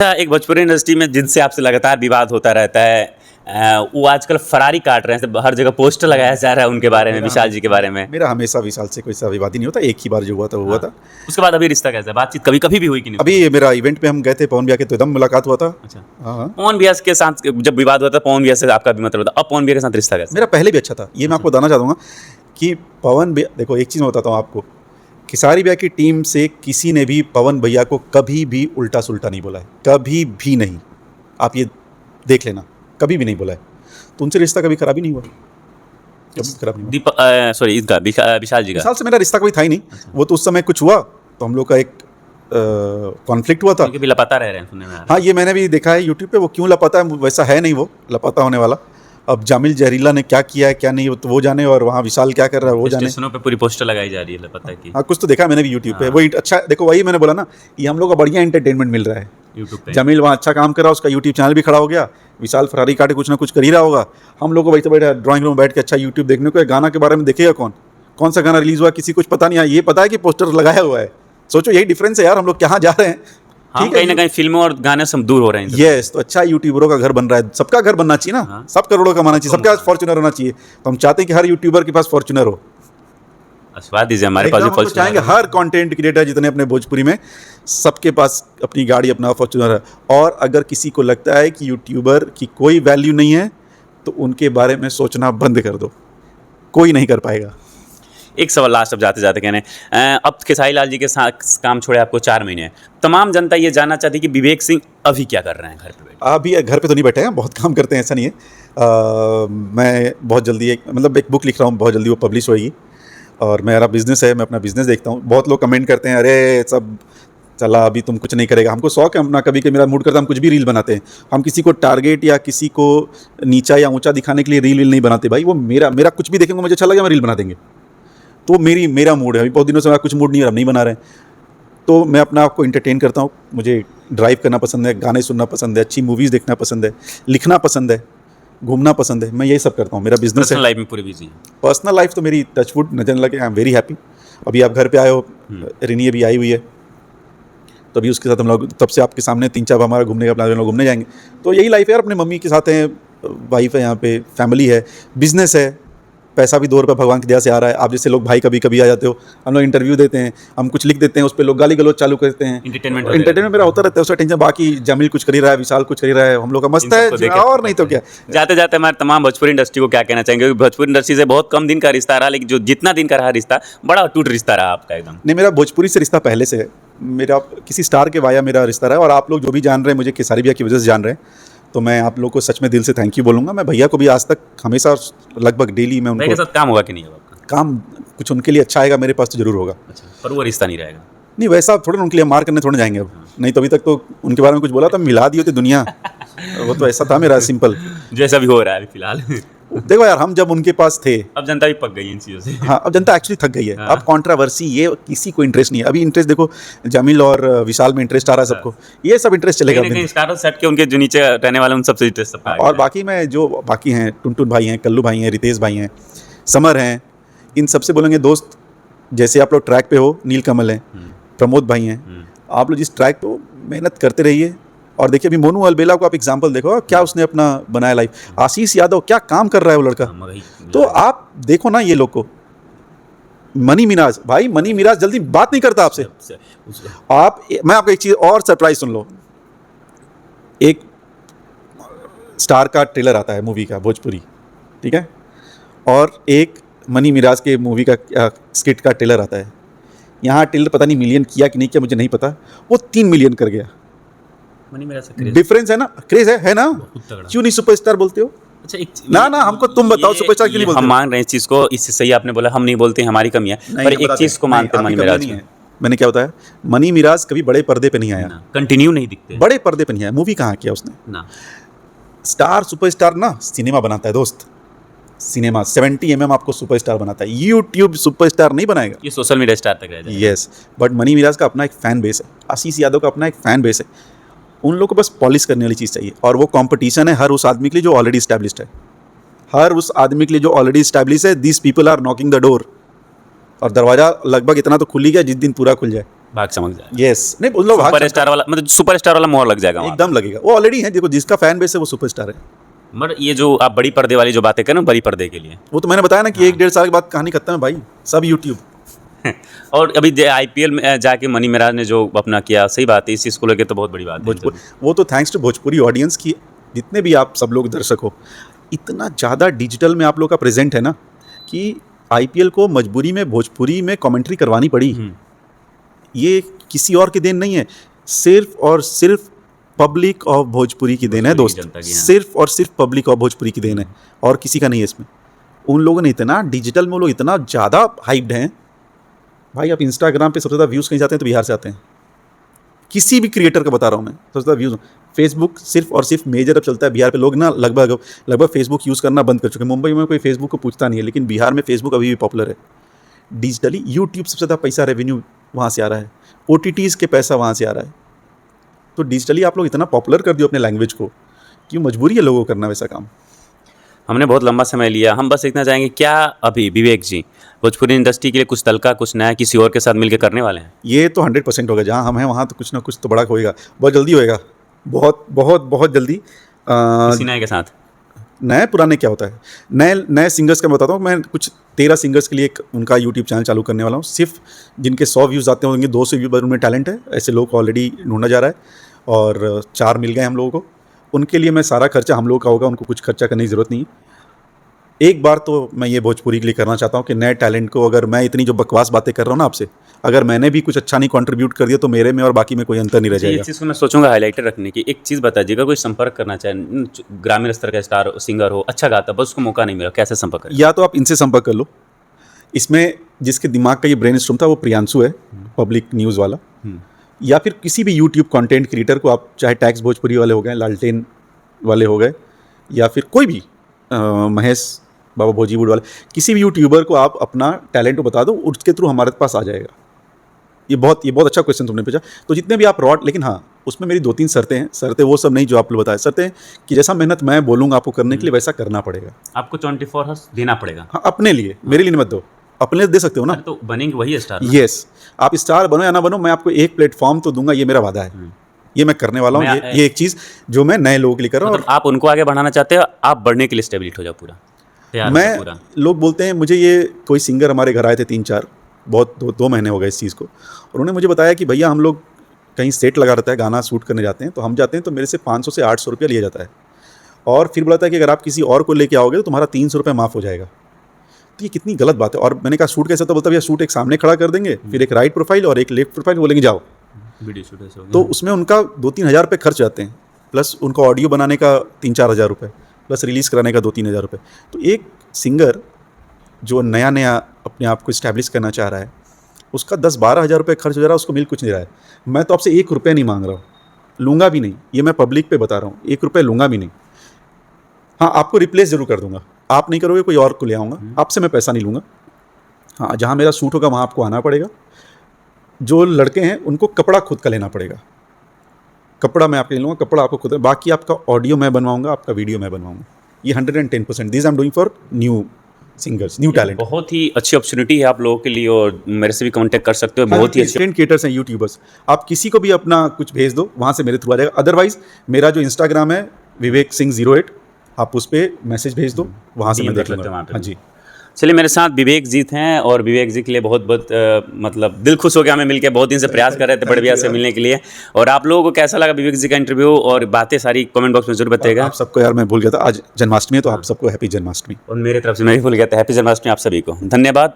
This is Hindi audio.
एक भोजपुरी इंडस्ट्री में जिनसे आपसे लगातार विवाद होता रहता है, वो आजकल फरारी काट रहे हैं, हर जगह पोस्टर लगाया जा रहा है उनके बारे में, विशाल जी के बारे में। मेरा हमेशा विशाल से कोई सा विवाद ही नहीं होता, एक ही बार जो हुआ था वो हुआ था। उसके बाद अभी रिश्ता कैसा है? बातचीत कभी कभी भी हुई कि नहीं? अभी मेरा इवेंट पे हम गए थे पवन भैया के, तो एकदम मुलाकात हुआ था। अच्छा, हाँ, पवन भैया के साथ जब विवाद हुआ था, पवन भैया से आपका भी मतलब था, अब पवन भैया के साथ रिश्ता कैसा? मेरा पहले भी अच्छा था। ये मैं आपको बताना चाहूँगा कि पवन भैया, देखो एक चीज़ मैं बताता हूँ आपको, खेसारी भैया की टीम से किसी ने भी पवन भैया को कभी भी उल्टा सुल्टा नहीं बोला है, कभी भी नहीं। आप ये देख लेना, कभी भी नहीं बोला है। तो उनसे रिश्ता कभी खराब ही नहीं हुआ, कभी खराब नहीं हुआ। दीपक सॉरी, इसका विशाल जी का विशाल से मेरा रिश्ता कोई था ही नहीं। वो तो उस समय कुछ हुआ तो हम लोग का एक कॉन्फ्लिक्ट हुआ था। भी लापता रह रहे हैं सुनने में आ रहा है। हाँ, ये मैंने भी देखा है यूट्यूब पे। वो क्यों लापता है, वैसा है नहीं वो लापता होने वाला। अब जामिल जहरीला ने क्या किया है क्या नहीं, तो वो जाने, और वहाँ विशाल क्या कर रहा है वो जाने। स्टेशनों पे पूरी पोस्टर लगाई जा रही है लापता की। हाँ, कुछ तो देखा मैंने भी यूट्यूब पे। वही अच्छा, देखो वही मैंने बोला ना, ये हम लोग का बढ़िया एंटरटेनमेंट मिल रहा है यूट्यूब पे। जमील वहाँ अच्छा काम कर रहा है, उसका यूट्यूब चैनल भी खड़ा हो गया। विशाल फरारी काटे कुछ ना कुछ कर ही रहा होगा। हम लोग को बैठे बैठे ड्राइंग रूम में बैठ के अच्छा यूट्यूब देखने को, गाना के बारे में देखेगा कौन, कौन सा गाना रिलीज हुआ किसी कुछ पता नहीं है। ये पता है कि पोस्टर लगाया हुआ है। सोचो यही डिफरेंस है यार, हम लोग कहाँ जा रहे हैं। ठीक है, कहीं ना कहीं फिल्मों और गाने से हम दूर हो रहे हैं। यस, तो अच्छा यूट्यूबरों का घर बन रहा है। सबका घर बनना चाहिए ना, सब करोड़ों कमाना चाहिए, सबका फॉर्च्यूनर होना चाहिए। तो हम चाहते हैं कि हर यूट्यूबर के पास फॉर्च्यूनर हो। आशीर्वाद दीजिए, हमारे पास भी हम चाहेंगे हर कंटेंट क्रिएटर जितने अपने भोजपुरी में, सबके पास अपनी गाड़ी, अपना फॉर्च्यूनर है। और अगर किसी को लगता है कि यूट्यूबर की कोई वैल्यू नहीं है, तो उनके बारे में सोचना बंद कर दो, कोई नहीं कर पाएगा। एक सवाल लास्ट, अब जाते जाते कहने, अब खेसारी लाल जी के साथ काम छोड़े आपको 4 महीने हैं। तमाम जनता ये जानना चाहती है कि विवेक सिंह अभी क्या कर रहे हैं घर पे बैठे? अभी घर पे तो नहीं बैठे हैं, बहुत काम करते हैं, ऐसा नहीं है। मैं बहुत जल्दी एक बुक लिख रहा हूँ, बहुत जल्दी वो पब्लिश होगी। और मेरा बिज़नेस है, मैं अपना बिज़नेस देखता हूँ। बहुत लोग कमेंट करते हैं, अरे सब चला अभी तुम कुछ नहीं करेगा। हमको शौक है अपना, कभी कभी मेरा मूड करता है हम कुछ भी रील बनाते हैं। हम किसी को टारगेट या किसी को नीचा या ऊंचा दिखाने के लिए रील नहीं बनाते भाई। वो मेरा कुछ भी देखेंगे, मुझे अच्छा लगे, मैं रील बना देंगे। तो मेरा मूड है। अभी बहुत दिनों से मेरा कुछ मूड नहीं है, हम नहीं बना रहे हैं। तो मैं अपना आपको एंटरटेन करता हूँ। मुझे ड्राइव करना पसंद है, गाने सुनना पसंद है, अच्छी मूवीज़ देखना पसंद है, लिखना पसंद है, घूमना पसंद है। मैं यही सब करता हूँ, मेरा बिजनेस है। लाइफ में पूरी बिजी है। पर्सनल लाइफ तो मेरी टचवुड नजर लगे, आई एम वेरी हैप्पी। अभी आप घर पे आए हो, रिनी अभी आई हुई है, तो अभी उसके साथ हम लोग, तब से आपके सामने 3-4 बार हमारा घूमने का प्लान, हम लोग घूमने जाएंगे। तो यही लाइफ है यार, अपने मम्मी के साथ है, वाइफ है यहाँ पे, फैमिली है, बिजनेस है, पैसा भी 2 रुपये भगवान की दया से आ रहा है। आप जैसे लोग भाई कभी कभी आ जाते हो, हम लोग इंटरव्यू देते हैं, हम कुछ लिख देते हैं, उस पर लोग गाली गलौज चालू करते हैं। एंटरटेनमेंट मेरा होता रहता है, उसका टेंशन। बाकी जमील कुछ कर ही रहा है, विशाल कुछ कर ही रहा है, हम लोग का मस्त है, और नहीं तो क्या। जाते जाते हमारे तमाम भोजपुरी इंडस्ट्री को क्या कहना चाहेंगे? भोजपुरी इंडस्ट्री से बहुत कम दिन का रिश्ता रहा, लेकिन जो जितना दिन का रहा रिश्ता, बड़ा अटूट रिश्ता रहा आपका एकदम। नहीं, मेरा भोजपुरी से रिश्ता पहले से है। मेरा किसी स्टार के वाया मेरा रिश्ता रहा है। और आप लोग जो भी जान रहे हैं, मुझे खेसारी भैया की वजह से जान रहे हैं, तो मैं आप लोग को सच में दिल से थैंक यू बोलूँगा। मैं भैया को भी आज तक हमेशा लगभग डेली मैं उनके साथ काम होगा कि नहीं होगा? काम कुछ उनके लिए अच्छा आएगा, मेरे पास तो जरूर होगा। अच्छा, पर वो रिश्ता नहीं रहेगा। नहीं, वैसा थोड़ा ना उनके लिए मार करने थोड़े जाएंगे अब। नहीं तो अभी तक तो उनके बारे में कुछ बोला तो मिला दी होती दुनिया। वो तो ऐसा था मेरा सिंपल, जैसा भी हो रहा है अभी फिलहाल। देखो यार, हम जब उनके पास थे, अब जनता भी पक गई इन चीज़ों से। हाँ, अब जनता एक्चुअली थक गई है। अब कंट्रोवर्सी ये किसी को इंटरेस्ट नहीं है। अभी इंटरेस्ट देखो, जमील और विशाल में इंटरेस्ट आ रहा है सबको, ये सब इंटरेस्ट चलेगा। स्टार सेट के उनके जो नीचे रहने वाले उन सबसे इंटरेस्ट सबका। और बाकी में जो बाकी हैं, टुनटुन भाई हैं, कल्लू भाई हैं, रितेश भाई हैं, समर हैं, इन सबसे बोलेंगे दोस्त। जैसे आप लोग ट्रैक पे हो, नीलकमल हैं, प्रमोद भाई हैं, आप लोग जिस ट्रैक पे हो मेहनत करते रहिए। और देखिए अभी मोनू अलबेला को आप एग्जांपल देखो, क्या उसने अपना बनाया लाइफ। आशीष यादव क्या काम कर रहा है वो लड़का। तो आप देखो ना ये लोग को। मनी मिराज भाई, मनी मिराज जल्दी बात नहीं करता आपसे। मैं आपको एक चीज़ और सरप्राइज सुन लो। एक स्टार का ट्रेलर आता है मूवी का, भोजपुरी, ठीक है, और एक मनी मिराज के मूवी का स्किट का ट्रेलर आता है। यहाँ ट्रेलर पता नहीं मिलियन किया कि नहीं किया, मुझे नहीं पता। वो 3 मिलियन कर गया। डिफरेंस है ना, क्रेज है ना। क्यों नहीं सुपरस्टार बोलते हो? अच्छा, ना हमको तुम बताओ, सुपरस्टार क्यों नहीं बोलते? हम मान रहे हैं इस चीज को, इससे सही आपने बोला, हम नहीं बोलते, हमारी कमी है, पर एक चीज को मानते हैं, मनी मिराज में। मैंने क्या बताया, मनी मिराज कभी बड़े पर्दे पे नहीं आया, कंटिन्यू नहीं दिखते, बड़े पर्दे पे नहीं आया। मूवी कहाँ किया उसने ना। स्टार सुपरस्टार ना सिनेमा बनाता है दोस्त, सिनेमा 70 mm आपको सुपरस्टार बनाता है। यूट्यूब सुपरस्टार नहीं बनाएगा, ये सोशल मीडिया स्टार तक रह जाएगा। यस, बट मनी मिराज का अपना एक फैन बेस है, आशीष यादव का अपना एक फैन बेस है। उन लोगों को बस पॉलिश करने वाली चीज़ चाहिए। और वो कंपटीशन है हर उस आदमी के लिए जो ऑलरेडी स्टैब्लिश्ड है, हर उस आदमी के लिए जो ऑलरेडी स्टैब्लिश है। This people are knocking the door, और दरवाज़ा लगभग इतना तो खुल ही गया, जिस दिन पूरा खुल जाए। भाग चमक जाए, यस, नहीं उन लोग सुपरस्टार वाला, मतलब सुपरस्टार वाला मोहर लग जाएगा वहाँ पे। एकदम लगेगा, वो ऑलरेडी है, देखो जिसका फैन बेस है वो सुपरस्टार है। मगर ये जो आप बड़ी पर्दे वाली जो बातें करें, बड़ी पर्दे के लिए वो तो मैंने बताया ना कि 1-1.5 साल के बाद कहानी खत्म है भाई, सब यूट्यूब। और अभी आईपीएल में जाके मनी मिराज ने जो अपना किया, सही बात है, इस चीज़ को लेकर तो बहुत बड़ी बात है। भोजपुरी, वो तो थैंक्स टू भोजपुरी ऑडियंस की, जितने भी आप सब लोग दर्शक हो, इतना ज़्यादा डिजिटल में आप लोग का प्रेजेंट है ना कि आईपीएल को मजबूरी में भोजपुरी में कमेंट्री करवानी पड़ी। ये किसी और की देन नहीं है, सिर्फ और सिर्फ पब्लिक ऑफ भोजपुरी की देन है भोजपुरी दोस्त, जनता की, हाँ। सिर्फ और सिर्फ पब्लिक ऑफ भोजपुरी की देन है, और किसी का नहीं है इसमें। उन लोगों ने इतना डिजिटल में, वो लोग इतना ज़्यादा हाइप्ड हैं भाई। आप इंस्टाग्राम पे सबसे ज़्यादा व्यूज़ कहीं जाते हैं तो बिहार से आते हैं, किसी भी क्रिएटर का बता रहा हूँ मैं, सबसे ज़्यादा व्यूज़। फेसबुक सिर्फ और सिर्फ मेजर अब चलता है बिहार पे, लोग ना लगभग फेसबुक यूज़ करना बंद कर चुके हैं। मुंबई में कोई फेसबुक को पूछता नहीं है, लेकिन बिहार में फेसबुक अभी भी पॉपुलर है। डिजिटली यूट्यूब सबसे ज़्यादा पैसा रेवेन्यू वहाँ से आ रहा है, OTTs के पैसा वहाँ से आ रहा है। तो डिजिटली आप लोग इतना पॉपुलर कर दियो अपने लैंग्वेज को कि मजबूरी है लोगों को करना वैसा काम। हमने बहुत लंबा समय लिया, हम बस इतना चाहेंगे, क्या अभी विवेक जी भोजपुरी इंडस्ट्री के लिए कुछ तलका, कुछ नया किसी और के साथ मिलकर करने वाले हैं? ये तो 100% होगा, जहाँ हम हैं वहाँ तो कुछ ना कुछ तो बड़ा होएगा, बहुत जल्दी होएगा, बहुत बहुत बहुत जल्दी। किसी नए के साथ? नए पुराने क्या होता है, नए सिंगर्स का मैं बताता हूँ। मैं कुछ 13 सिंगर्स के लिए एक उनका यूट्यूब चैनल चालू करने वाला हूँ, सिर्फ जिनके 100 व्यूज़ आते होंगे, 200 व्यूज़ पर उनमें टैलेंट है, ऐसे लोग को ऑलरेडी ढूंढा जा रहा है, और 4 मिल गए हम लोगों को। उनके लिए मैं सारा खर्चा हम लोगों का होगा, उनको कुछ खर्चा करने की ज़रूरत नहीं है। एक बार तो मैं ये भोजपुरी के लिए करना चाहता हूँ कि नए टैलेंट को, अगर मैं इतनी जो बकवास बातें कर रहा हूँ ना आपसे, अगर मैंने भी कुछ अच्छा नहीं कंट्रीब्यूट कर दिया तो मेरे में और बाकी में कोई अंतर नहीं रह ये जाएगा। चीज़ को मैं सोचूंगा हाईलाइटर रखने की। एक चीज़ बताइएगा, कोई संपर्क करना चाहे, ग्रामीण स्तर का स्टार सिंगर हो, अच्छा गाता, बस उसको मौका नहीं मिला, कैसे संपर्क करें? या तो आप इनसे संपर्क कर लो, इसमें जिसके दिमाग का ये ब्रेनस्टॉर्म था वो प्रियांशु है, पब्लिक न्यूज़ वाला। या फिर किसी भी यूट्यूब कंटेंट क्रिएटर को आप, चाहे टैक्स भोजपुरी वाले हो गए, लालटेन वाले हो गए, या फिर कोई भी महेश बाबा भोजीवुड वाले, किसी भी यूट्यूबर को आप अपना टैलेंट को बता दो, उसके थ्रू हमारे पास आ जाएगा। ये बहुत अच्छा क्वेश्चन तुमने पूछा। तो जितने भी आप रॉड, लेकिन हाँ उसमें मेरी 2-3 शर्तें हैं। शर्तें वो सब नहीं जो आप लोग बताए, शर्तें कि जैसा मेहनत मैं बोलूँगा आपको करने के लिए वैसा करना पड़ेगा। आपको 24 आवर्स देना पड़ेगा। हाँ, अपने लिए, मेरे लिए नहीं मत दो, अपने लिए दे सकते हो ना। तो बनेंगे वही स्टार। यस, आप स्टार बनो या ना बनो, मैं आपको एक प्लेटफॉर्म तो दूंगा, ये मेरा वादा है, ये मैं करने वाला हूँ। ये एक चीज़ जो मैं नए लोगों के लिए कर रहा हूँ। मतलब आप उनको आगे बढ़ाना चाहते हो, आप बढ़ने के लिए स्टेबिलिट हो जाओ पूरा, मैं पूरा। लोग बोलते हैं मुझे, ये कोई सिंगर हमारे घर आए थे 3-4, बहुत 2 महीने हो गए इस चीज़ को, और उन्होंने मुझे बताया कि भैया हम लोग कहीं सेट लगा रहता है, गाना शूट करने जाते हैं, तो हम जाते हैं तो मेरे से 500 से 800 रुपया लिया जाता है, और फिर बोला था कि अगर आप किसी और को लेके आओगे तो तुम्हारा 300 रुपये माफ़ हो जाएगा। तो ये कितनी गलत बात है। और मैंने कहा शूट कैसा, तो बोलता भैया शूट एक सामने खड़ा कर देंगे, फिर एक राइट प्रोफाइल और एक लेफ्ट प्रोफाइल, बोलेंगे जाओ वीडियो शूट ऐसे हो गया। तो उसमें उनका 2-3 हज़ार रुपये खर्च जाते हैं, प्लस उनका ऑडियो बनाने का 3-4 हज़ार रुपये, प्लस रिलीज़ कराने का 2-3 हज़ार रुपये। तो एक सिंगर जो नया अपने आप को इस्टेब्लिश करना चाह रहा है, उसका 10-12 हज़ार रुपये खर्च हो जा रहा है, उसको मिल कुछ नहीं रहा है। मैं तो आपसे 1 रुपये नहीं मांग रहा हूँ, लूँगा भी नहीं, ये मैं पब्लिक पे बता रहा हूँ, 1 रुपये लूँगा भी नहीं। हाँ, आपको रिप्लेस ज़रूर कर दूँगा, आप नहीं करोगे कोई और को ले आऊँगा, आपसे मैं पैसा नहीं लूँगा। हाँ, जहाँ मेरा शूट होगा वहाँ आपको आना पड़ेगा। जो लड़के हैं उनको कपड़ा खुद का लेना पड़ेगा, कपड़ा मैं आपके लूँगा, कपड़ा आपको खुद, बाकी आपका ऑडियो मैं बनवाऊँगा, आपका वीडियो मैं बनवाऊँगा। ये 110% this I am doing for new singers, new talent. बहुत ही अच्छी अपॉर्चुनिटी है आप लोगों के लिए, और मेरे से भी कांटेक्ट कर सकते हो। बहुत ही अच्छे कंटेंट क्रिएटर्स हैं, यूट्यूबर्स, आप किसी को भी अपना कुछ भेज दो, वहाँ से मेरे थ्रू आ जाएगा। अदरवाइज मेरा जो इंस्टाग्राम है विवेक सिंह 08, आप उस पर मैसेज भेज दो, वहाँ से मैं देख लूँगा। हाँ जी। चलिए, मेरे साथ विवेक जी हैं, और विवेक जी के लिए बहुत बहुत मतलब दिल खुश हो गया हमें मिलकर। बहुत दिन से प्रयास कर रहे थे बड़े भैया से मिलने के लिए। और आप लोगों को कैसा लगा विवेक जी का इंटरव्यू और बातें सारी कमेंट बॉक्स में जरूर बताइएगा। आप सबको, यार मैं भूल गया था, आज जन्माष्टमी है, तो आप सबको हैप्पी जन्माष्टमी। और मेरी तरफ से मैं भी भूल गया था, हैप्पी जन्माष्टमी आप सभी को। धन्यवाद।